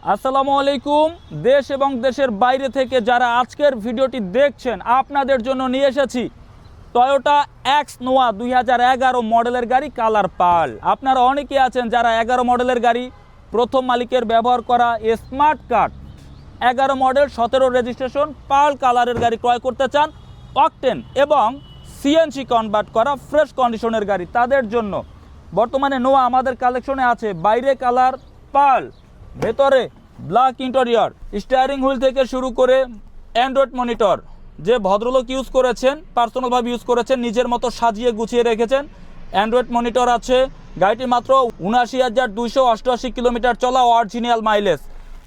আসসালামু আলাইকুম। দেশ এবং দেশের বাইরে থেকে যারা আজকের ভিডিওটি দেখছেন আপনাদের জন্য নিয়ে এসেছি টয়োটা এক্স নোয়া 2011 মডেলের গাড়ি কালার পার্ল। আপনারা অনেকেই আছেন যারা 11 মডেলের গাড়ি প্রথম মালিকের ব্যবহার করা smart card 11 model 17 registration pearl কালারের গাড়ি ক্রয় করতে চান, অকটেন এবং সিএনজি কনভার্ট করা ফ্রেশ কন্ডিশনের গাড়ি। তাদের জন্য বর্তমানে নোয়া আমাদের কালেকশনে আছে বাইরে কালার পার্ল, ভেতরে ব্ল্যাক ইন্টেরিয়র, স্টিয়ারিং হুইল থেকে শুরু করে অ্যান্ড্রয়েড মনিটর যে ভদ্রলোক ইউজ করেছেন, পার্সোনালভাবে ইউজ করেছেন, নিজের মতো সাজিয়ে গুছিয়ে রেখেছেন। অ্যান্ড্রয়েড মনিটর আছে। গাড়িটি মাত্র ৭৯,২৮৮ কিলোমিটার চলা, অরিজিনাল মাইলেজ।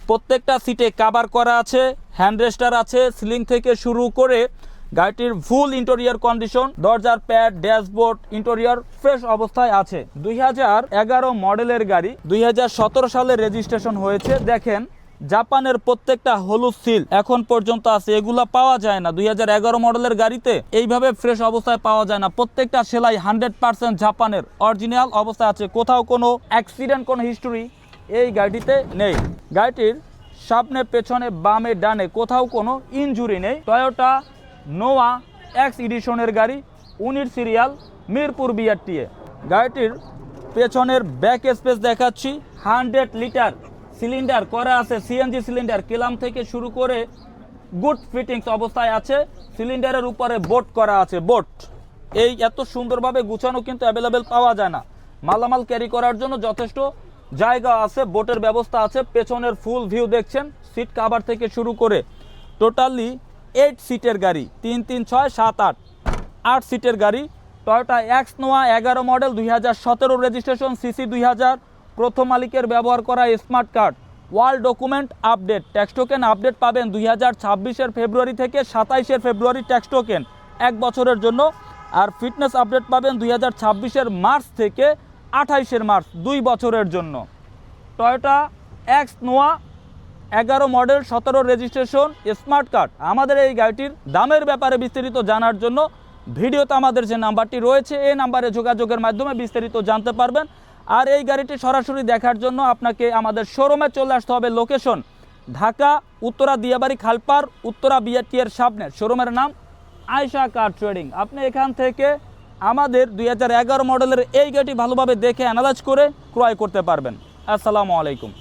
প্রত্যেকটা সিটে কাভার করা আছে, হ্যান্ড রেস্টার আছে, সিলিং থেকে শুরু করে গাড়িটির ফুল ইন্টেরিয়র কন্ডিশন, দরজার প্যাড, ড্যাশবোর্ড, ইন্টেরিয়র ফ্রেশ অবস্থায় আছে। 2011 মডেলের গাড়ি, 2017 সালে রেজিস্ট্রেশন হয়েছে। দেখেন জাপানের প্রত্যেকটা হলুদ সিল এখন পর্যন্ত আছে, এগুলা পাওয়া যায় না। 2011 মডেলের গাড়িতে এইভাবে ফ্রেশ অবস্থায় পাওয়া যায় না। প্রত্যেকটা সেলাই 100% জাপানের অরিজিনাল অবস্থায় আছে। কোথাও কোনো অ্যাক্সিডেন্ট, কোনো হিস্টোরি এই গাড়িটিতে নেই। গাড়িটির সামনে, পেছনে, বামে, ডানে কোথাও কোনো ইনজুরি নেই। টয়োটা নোয়া এক্স এডিশনের গাড়ি, 19 সিরিয়াল, মিরপুর বিআরটিএ। গাড়িটির পেছনের ব্যাক স্পেস দেখাচ্ছি। 100 লিটার সিলিন্ডার করা আছে, সিএনজি সিলিন্ডার। কেলাম থেকে শুরু করে গুড ফিটিংস অবস্থায় আছে। সিলিন্ডারের উপরে বোট করা আছে, বোট। এই এত সুন্দরভাবে গুছানো কিন্তু অ্যাভেলেবেল পাওয়া যায় না। মালামাল ক্যারি করার জন্য যথেষ্ট জায়গা আছে, বোটের ব্যবস্থা আছে। পেছনের ফুল ভিউ দেখছেন, সিট কাভার থেকে শুরু করে টোটালি 8 সিটের গাড়ি, 3, 3, 6, 7, 8 সিটের গাড়ি। টয়োটা এক্স নোয়া 11 মডেল, 2017 রেজিস্ট্রেশন, সিসি 2000, প্রথম মালিকের ব্যবহার করা smart card. World document update, tax token update পাবেন 2026-এর ফেব্রুয়ারি থেকে 27-এর ফেব্রুয়ারি, ট্যাক্স টোকেন 1 বছরের জন্য। আর ফিটনেস আপডেট পাবেন 2026-এর মার্চ থেকে 28-এর মার্চ, 2 বছরের জন্য। টয়োটা এক্স নোয়া 11 মডেল, 17 রেজিস্ট্রেশন, স্মার্ট কার্ড। আমাদের এই গাড়িটির দামের ব্যাপারে বিস্তারিত জানার জন্য ভিডিওতে আমাদের যে নাম্বারটি রয়েছে এই নাম্বারে যোগাযোগের মাধ্যমে বিস্তারিত জানতে পারবেন। আর এই গাড়িটি সরাসরি দেখার জন্য আপনাকে আমাদের শোরুমে চলে আসতে হবে। লোকেশন ঢাকা উত্তরা দিয়াবাড়ি খালপার, উত্তরা বিআরটিএর সামনে। শোরুমের নাম আয়শা কার ট্রেডিং। আপনি এখান থেকে আমাদের 2011 মডেলের এই গাড়িটি ভালোভাবে দেখে অ্যানালাইজ করে ক্রয় করতে পারবেন। আসসালামু আলাইকুম।